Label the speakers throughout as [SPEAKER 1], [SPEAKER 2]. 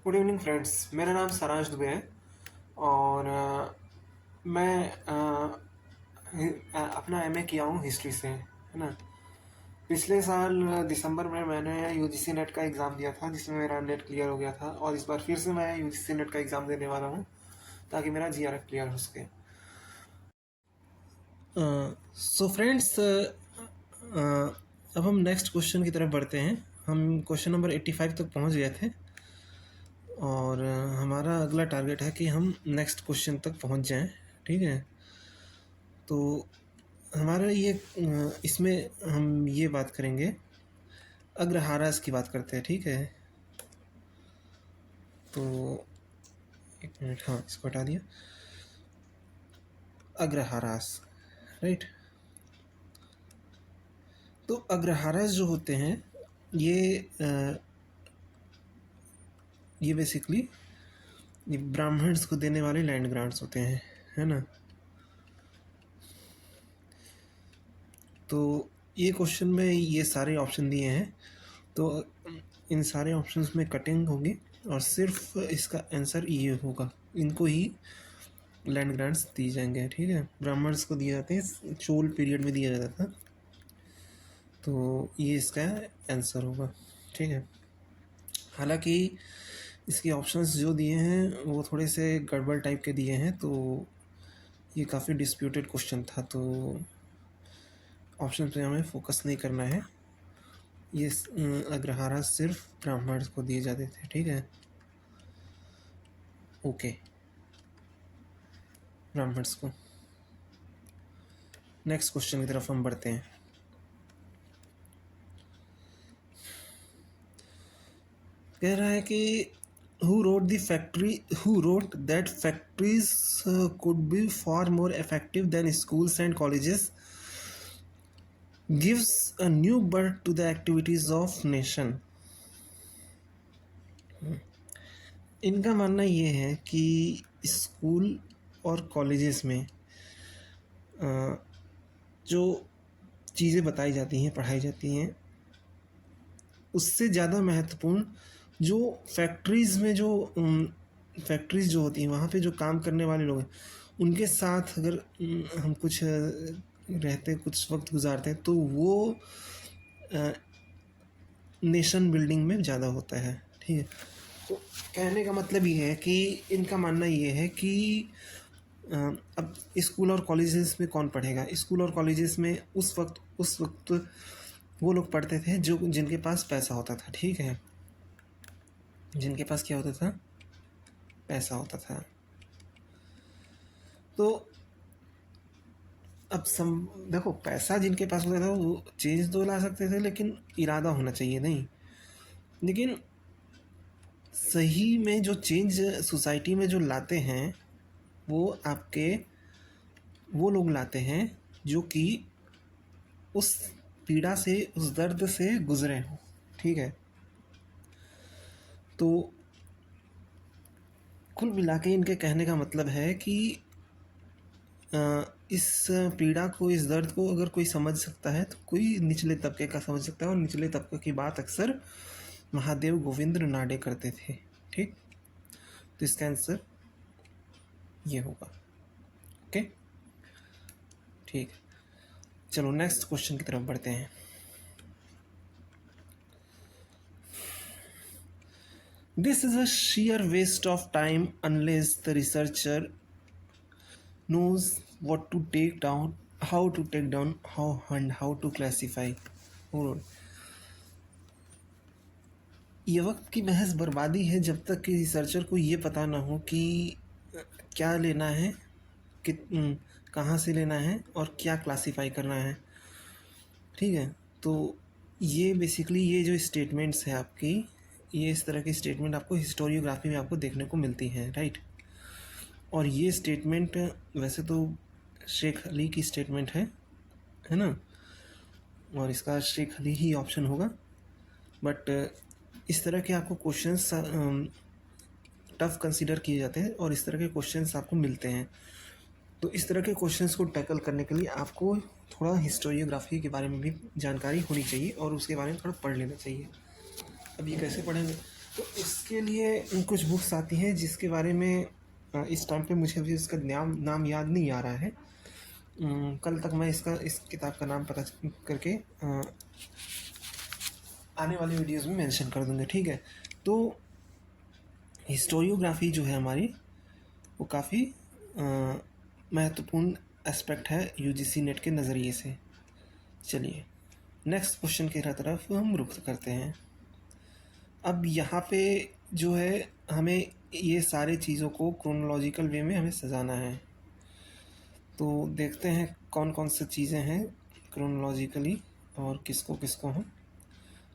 [SPEAKER 1] Good evening friends. मेरा नाम सारांश दुबे है और मैं अपना एमए किया हूँ हिस्ट्री से, है ना। पिछले साल दिसंबर में मैंने यूजीसी नेट का एग्ज़ाम दिया था, जिसमें मेरा नेट क्लियर हो गया था, और इस बार फिर से मैं यूजीसी नेट का एग्ज़ाम देने वाला हूँ ताकि मेरा जीआरएफ क्लियर हो सके। सो फ्रेंड्स, अब हम नेक्स्ट क्वेश्चन की तरफ बढ़ते हैं। हम क्वेश्चन नंबर 85 तक पहुँच गए थे और हमारा अगला टारगेट है कि हम नेक्स्ट क्वेश्चन तक पहुंच जाएं। ठीक है, तो हमारा ये इसमें हम ये बात करेंगे, अग्रहारास की बात करते हैं। ठीक है, तो एक मिनट, हाँ इसको हटा दिया। अग्रहारास, राइट। तो अग्रहारास जो होते हैं ये बेसिकली ये ब्राह्मण्स को देने वाले लैंड ग्रांट्स होते हैं, है ना। तो ये क्वेश्चन में ये सारे ऑप्शन दिए हैं, तो इन सारे ऑप्शंस में कटिंग होगी और सिर्फ इसका आंसर ये होगा। इनको ही लैंड ग्रांट्स दिए जाएंगे। ठीक है, ब्राह्मण्स को दिए जाते हैं, चोल पीरियड में दिया जाता था, तो ये इसका आंसर होगा। ठीक है, हालांकि इसके ऑप्शंस जो दिए हैं वो थोड़े से गड़बड़ टाइप के दिए हैं, तो ये काफ़ी डिस्प्यूटेड क्वेश्चन था, तो ऑप्शन पे हमें फोकस नहीं करना है। ये अग्रहारा सिर्फ ब्राह्मण्स को दिए जाते थे। ठीक है, ओके, ब्राह्मण्स को। नेक्स्ट क्वेश्चन की तरफ हम बढ़ते हैं। कह रहा है कि who wrote that factories could be far more effective than schools and colleges, gives a new birth to the activities of nation। इनका मानना ये है कि स्कूल और कॉलेजेस में जो चीज़ें बताई जाती हैं, पढ़ाई जाती हैं, उससे ज़्यादा महत्वपूर्ण जो फैक्ट्रीज़ में जो फैक्ट्रीज़ जो होती हैं, वहाँ पे जो काम करने वाले लोग हैं, उनके साथ अगर हम कुछ रहते, कुछ वक्त गुजारते हैं, तो वो नेशन बिल्डिंग में ज़्यादा होता है। ठीक है, तो कहने का मतलब ये है कि इनका मानना ये है कि अब स्कूल और कॉलेजेस में कौन पढ़ेगा। स्कूल और कॉलेजेस में उस वक्त वो लोग पढ़ते थे जो जिनके पास पैसा होता था। ठीक है, जिनके पास क्या होता था, पैसा होता था। तो अब देखो, पैसा जिनके पास होता था वो चेंज तो ला सकते थे, लेकिन इरादा होना चाहिए नहीं। लेकिन सही में जो चेंज सोसाइटी में जो लाते हैं वो लोग लाते हैं जो कि उस पीड़ा से, उस दर्द से गुजरे हों। ठीक है, तो कुल मिला के इनके कहने का मतलब है कि इस पीड़ा को, इस दर्द को अगर कोई समझ सकता है तो कोई निचले तबके का समझ सकता है, और निचले तबके की बात अक्सर महादेव गोविंद नाडे करते थे। ठीक, तो इसका आंसर ये होगा। ओके, ठीक, चलो नेक्स्ट क्वेश्चन की तरफ बढ़ते हैं। This is a sheer waste of time unless the researcher knows what to take down, how to take down, how to classify। और ये वक्त की महज बर्बादी है जब तक कि रिसर्चर को ये पता ना हो कि क्या लेना है, कहाँ से लेना है और क्या क्लासीफाई करना है। ठीक है, तो ये बेसिकली ये जो स्टेटमेंट्स है आपकी, ये इस तरह की स्टेटमेंट आपको हिस्टोरियोग्राफी में आपको देखने को मिलती हैं, राइट। और ये स्टेटमेंट वैसे तो शेख अली की स्टेटमेंट है ना, और इसका शेख अली ही ऑप्शन होगा। बट इस तरह के आपको क्वेश्चंस टफ कंसीडर किए जाते हैं और इस तरह के क्वेश्चंस आपको मिलते हैं। तो इस तरह के क्वेश्चंस को टैकल करने के लिए आपको थोड़ा हिस्टोरियोग्राफी के बारे में भी जानकारी होनी चाहिए और उसके बारे में थोड़ा पढ़ लेना चाहिए। अब ये कैसे पढ़ेंगे, तो इसके लिए कुछ बुक्स आती हैं जिसके बारे में इस टाइम पे मुझे अभी उसका नाम याद नहीं आ रहा है। कल तक मैं इस किताब का नाम पता करके आने वाली वीडियोस में मेंशन कर दूंगा, ठीक है। तो हिस्टोरियोग्राफी जो है हमारी, वो काफ़ी महत्वपूर्ण एस्पेक्ट है यूजीसी नेट के नज़रिए से। चलिए नेक्स्ट क्वेश्चन की तरफ हम रुख करते हैं। अब यहाँ पे जो है हमें ये सारे चीज़ों को क्रोनोलॉजिकल वे में हमें सजाना है। तो देखते हैं कौन कौन सी चीज़ें हैं क्रोनोलॉजिकली और किसको किसको हम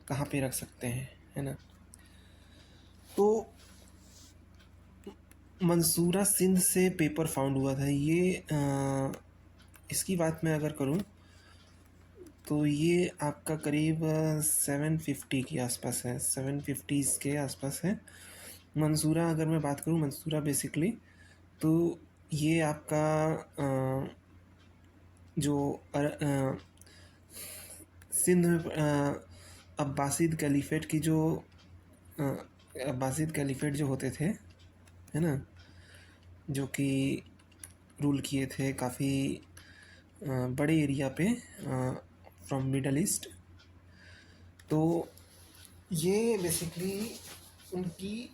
[SPEAKER 1] कहाँ पे रख सकते हैं, है ना। तो मंसूरा सिंध से पेपर फाउंड हुआ था, ये इसकी बात मैं अगर करूँ तो ये आपका करीब 750 के आसपास है, 750s के आसपास है। मंसूरा अगर मैं बात करूँ, मंसूरा बेसिकली तो ये आपका जो सिंध में अब्बासिद कैलिफेट की जो अब्बासिद कैलिफेट जो होते थे, है ना, जो कि रूल किए थे काफ़ी बड़े एरिया पे फ्रॉम मिडल ईस्ट। तो ये बेसिकली उनकी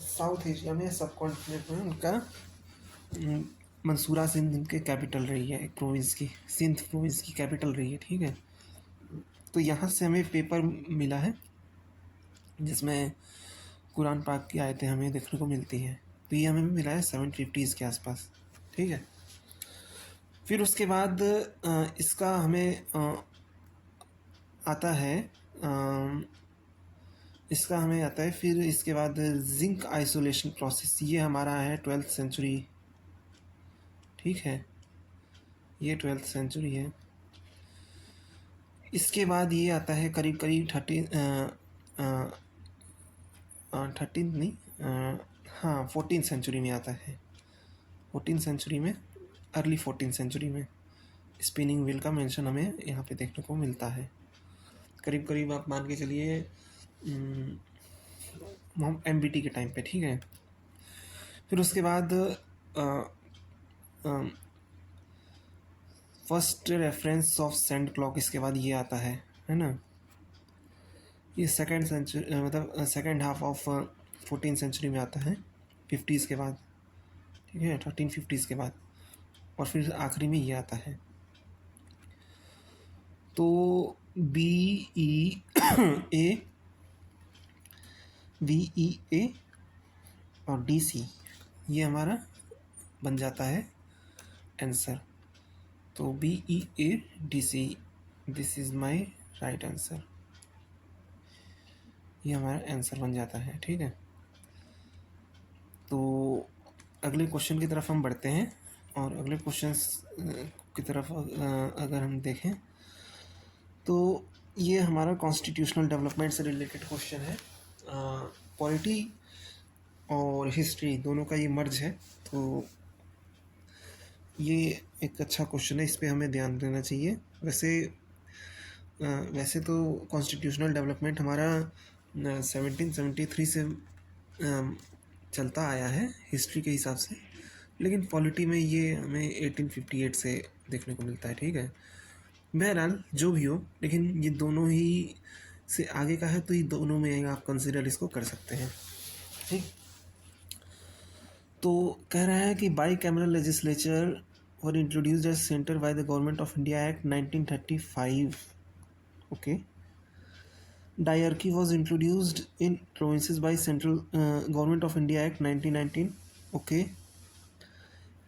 [SPEAKER 1] साउथ एशिया में, सब कॉन्टिनेंट में उनका मंसूरा सिंध उनके कैपिटल रही है, एक प्रोविंस की, सिंध प्रोविंस की कैपिटल रही है, ठीक है। तो यहाँ से हमें पेपर मिला है जिसमें कुरान पाक की आयतें हमें देखने को मिलती हैं। तो ये हमें मिला है 750s के आसपास, ठीक है। फिर उसके बाद इसका हमें आता है फिर इसके बाद जिंक आइसोलेशन प्रोसेस, ये हमारा है 12th सेंचुरी, ठीक है, ये 12th सेंचुरी है। इसके बाद ये आता है करीब करीब 14th सेंचुरी में आता है, 14th सेंचुरी में, अर्ली 14th सेंचुरी में स्पिनिंग व्हील का मेंशन हमें यहाँ पे देखने को मिलता है। करीब करीब आप मान के चलिए MBT के टाइम पे, ठीक है। फिर उसके बाद first reference of sand clock, इसके बाद ये आता है ना। ये सेकेंड सेंचुरी मतलब second half of 14th century में आता है, 50s के बाद, ठीक है, 1350s के बाद, और फिर आखिरी में ये आता है। तो BEA और DC ये हमारा बन जाता है आंसर। तो BEADC, this is my right answer, ये हमारा आंसर बन जाता है, ठीक है। तो अगले क्वेश्चन की तरफ हम बढ़ते हैं, और अगले क्वेश्चंस की तरफ अगर हम देखें तो ये हमारा कॉन्स्टिट्यूशनल डेवलपमेंट से रिलेटेड क्वेश्चन है। पॉलिटी और हिस्ट्री दोनों का ये मर्ज है, तो ये एक अच्छा क्वेश्चन है, इस पे हमें ध्यान देना चाहिए। वैसे तो कॉन्स्टिट्यूशनल डेवलपमेंट हमारा 1773 से चलता आया है हिस्ट्री के हिसाब से, लेकिन पॉलिटी में ये हमें 1858 से देखने को मिलता है, ठीक है। बहरहाल जो भी हो, लेकिन ये दोनों ही से आगे का है, तो ये दोनों में आप कंसिडर इसको कर सकते हैं, ठीक। तो कह रहा है कि bicameral legislature were introduced as centre by the Government of India Act 1935, okay. Diarchy was introduced in provinces by Central Government of India Act 1919. Okay.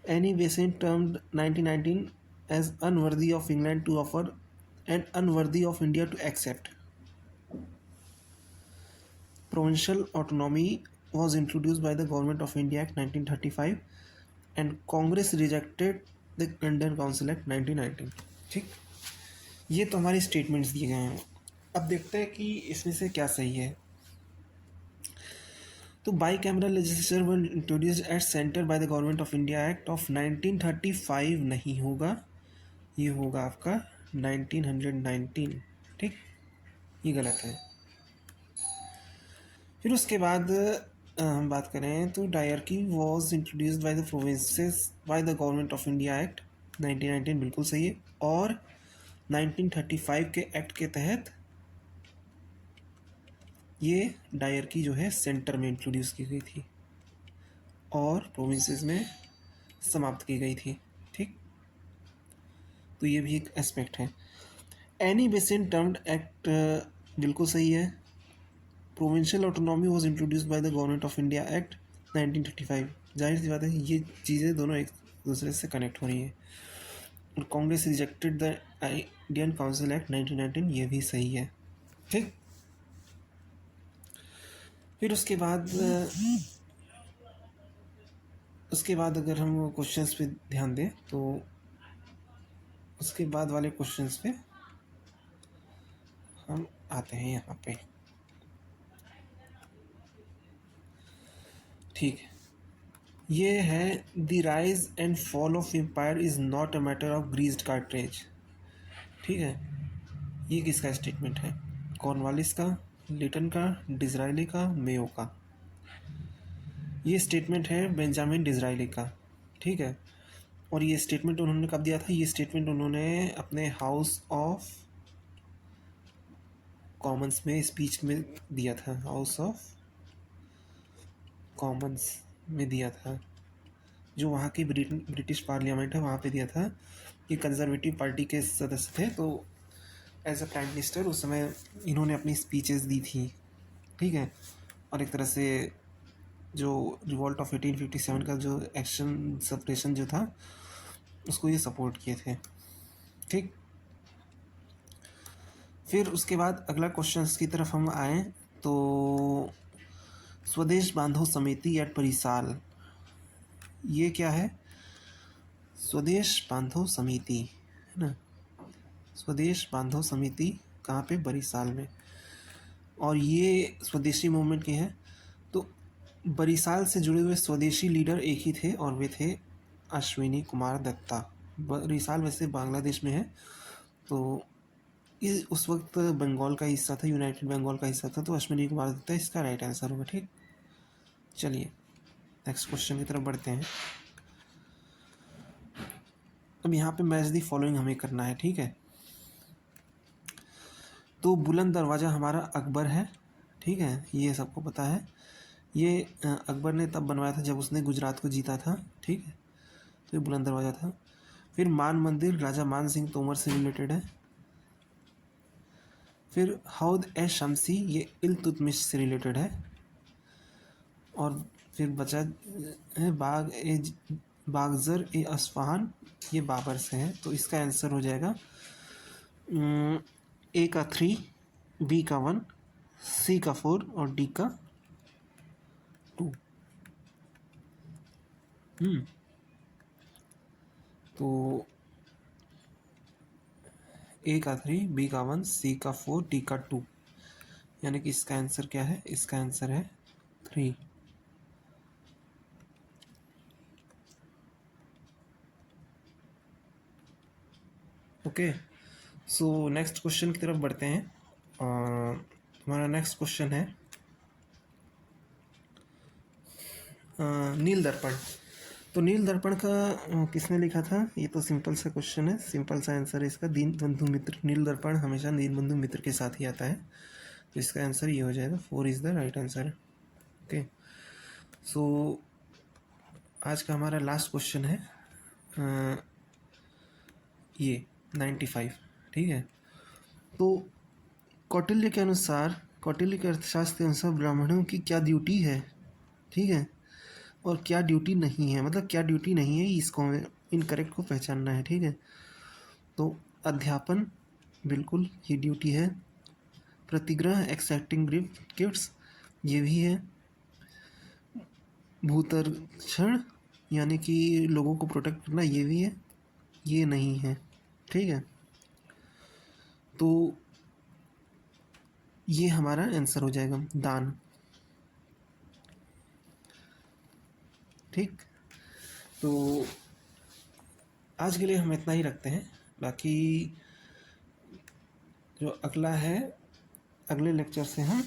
[SPEAKER 1] Annie Besant termed 1919 as unworthy of England to offer and unworthy of India to accept. Provincial autonomy was introduced by the Government of India Act 1935 and Congress rejected the London Council Act 1919. ठीक, ये तो हमारे statements दिए गए हैं। अब देखते हैं कि इसमें से क्या सही है। तो by cameral legislature were introduced at centre by the Government of India act of 1935 नहीं होगा, ये होगा आपका 1919, ठीक, ये गलत है। फिर उसके बाद हम बात करें तो dyarchy was introduced by the provinces bye the Government of India act 1919, बिल्कुल सही है। और 1935 के एक्ट के तहत ये डायरकी जो है सेंटर में इंट्रोड्यूस की गई थी और प्रोविंसेस में समाप्त की गई थी। ठीक, तो ये भी एक एस्पेक्ट है। एनी बेसिन टर्म्ड एक्ट बिल्कुल सही है। Provincial autonomy was introduced by the Government of India Act 1935, जाहिर सी बात है ये चीज़ें दोनों एक दूसरे से कनेक्ट हो रही हैं। और Congress rejected the Indian council act 1919, ये भी सही है। ठीक, फिर उसके बाद अगर हम क्वेश्चंस पे ध्यान दें तो उसके बाद वाले क्वेश्चंस पे हम आते हैं यहाँ पे। ठीक है, ये है the rise and fall of empire is not a matter of greased cartridge. ठीक है, ये किसका स्टेटमेंट है? कॉर्नवालिस का, लिटन का, डिज़राइली का, मेयो का। ये स्टेटमेंट है बेंजामिन डिज़राइली का। ठीक है, और ये स्टेटमेंट उन्होंने कब दिया था? ये स्टेटमेंट उन्होंने अपने हाउस ऑफ कॉमन्स में स्पीच में दिया था। हाउस ऑफ कॉमन्स में दिया था, जो वहाँ की ब्रिटिश पार्लियामेंट है, वहाँ पे दिया था। ये कंजर्वेटिव पार्टी के सदस्य थे, तो एज अ प्राइम मिनिस्टर उस समय इन्होंने अपनी स्पीचेस दी थी। ठीक है, और एक तरह से जो रिवॉल्ट ऑफ 1857 का जो एक्शन सप्रेशन जो था उसको ये सपोर्ट किए थे। ठीक, फिर उसके बाद अगला क्वेश्चन की तरफ हम आए तो स्वदेश बांधो समिति एट परिसाल, ये क्या है? स्वदेश बांधो समिति है ना, स्वदेश बांधो समिति कहाँ पे? बरिसाल में। और ये स्वदेशी मूवमेंट की है। तो बरिसाल से जुड़े हुए स्वदेशी लीडर एक ही थे और वे थे अश्विनी कुमार दत्ता। बरिसाल वैसे बांग्लादेश में है, तो इस उस वक्त बंगाल का हिस्सा था, यूनाइटेड बंगाल का हिस्सा था, तो अश्विनी कुमार दत्ता इसका राइट आंसर होगा। ठीक, चलिए नेक्स्ट क्वेश्चन की तरफ बढ़ते हैं। अब यहाँ पे मैच दी फॉलोइंग हमें करना है। ठीक है, तो बुलंद दरवाज़ा हमारा अकबर है। ठीक है, ये सबको पता है। ये अकबर ने तब बनवाया था जब उसने गुजरात को जीता था। ठीक है, तो ये बुलंद दरवाज़ा था। फिर मान मंदिर राजा मान सिंह तोमर से रिलेटेड है। फिर हौद ए शमसी, ये इल्तुतमिश से रिलेटेड है। और फिर बचा है बागजर ए अस्फहान, ये बाबर से है। तो इसका आंसर हो जाएगा ए का 3, बी का 1, सी का 4 और डी का 2। तो ए का 3, बी का 1, सी का 4, डी का 2, यानी कि इसका आंसर क्या है? इसका आंसर है 3। ओके, सो नेक्स्ट क्वेश्चन की तरफ बढ़ते हैं। हमारा नेक्स्ट क्वेश्चन है नील दर्पण। तो नील दर्पण का किसने लिखा था? ये तो सिंपल सा क्वेश्चन है, सिंपल सा आंसर है इसका, दीनबंधु मित्र। नील दर्पण हमेशा दीनबंधु मित्र के साथ ही आता है, तो इसका आंसर ये हो जाएगा। 4 is the right answer. Okay, so आज का हमारा लास्ट क्वेश्चन है ये 95। ठीक है, तो कौटिल्य के अनुसार, कौटिल्य के अर्थशास्त्र के अनुसार ब्राह्मणों की क्या ड्यूटी है? ठीक है, और क्या ड्यूटी नहीं है, मतलब क्या ड्यूटी नहीं है, इसको हमें इनकरेक्ट को पहचानना है। ठीक है, तो अध्यापन बिल्कुल ये ड्यूटी है। प्रतिग्रह एक्सेप्टिंग गिफ्ट्स, ये भी है। भूतर्षण यानी कि लोगों को प्रोटेक्ट करना, ये भी है। ये नहीं है। ठीक है, तो ये हमारा आंसर हो जाएगा दान। ठीक, तो आज के लिए हम इतना ही रखते हैं। बाकी जो अगला है, अगले लेक्चर से हम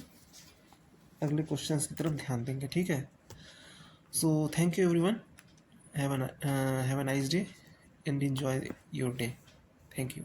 [SPEAKER 1] अगले क्वेश्चंस की तरफ ध्यान देंगे, ठीक है। So thank you everyone, have a nice day and enjoy your day. Thank you.